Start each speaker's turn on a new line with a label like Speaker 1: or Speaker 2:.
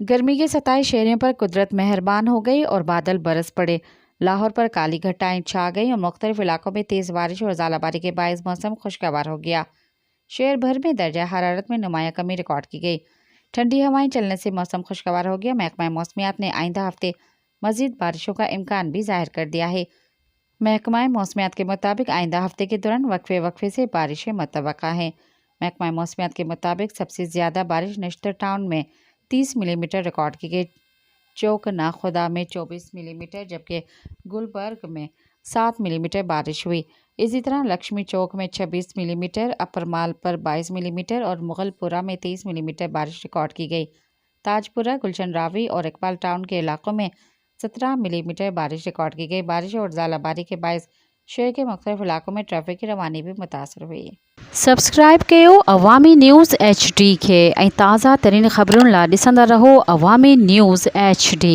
Speaker 1: गर्मी के सताए शहरों पर कुदरत मेहरबान हो गई और बादल बरस पड़े। लाहौर पर काली घटाएं छा गई और मुख्तलिफ इलाकों में तेज़ बारिश और ज़ालाबारी के बायस मौसम खुशगवार हो गया। शहर भर में दर्जा हरारत में नुमाया कमी रिकॉर्ड की गई। ठंडी हवाएं चलने से मौसम खुशगवार हो गया। महकमा मौसमियात ने आइंदा हफ्ते मज़ीद बारिशों का इम्कान भी ज़ाहिर कर दिया है। महकमा मौसमियात के मुताबिक आइंदा हफ्ते के दौरान वक्फे से बारिशें मुतवक्का हैं। महकमा मौसमियात के मुताबिक सबसे ज़्यादा बारिश नश्तर टाउन में 30 मिलीमीटर रिकॉर्ड की गई। चौक नाखुदा में 24 मिलीमीटर जबकि गुलबर्ग में 7 मिलीमीटर बारिश हुई। इसी तरह लक्ष्मी चौक में 26 मिलीमीटर, अपर माल पर 22 मिलीमीटर और मुगलपुरा में 23 मिलीमीटर बारिश रिकॉर्ड की गई। ताजपुरा, गुलशन रावी और इकबाल टाउन के इलाकों में 17 मिलीमीटर बारिश रिकॉर्ड की गई। बारिश और ज़ालाबारी के बायस शहर के मुख्तलिफ इलाकों में ट्रैफिक की रवानी भी मुतासर हुई।
Speaker 2: सब्सक्राइब कयो अवामी न्यूज़ HD खे ऐं ताज़ा तरीन ख़बरुनि लाइ ॾिसंदा रहो अवामी न्यूज़ HD।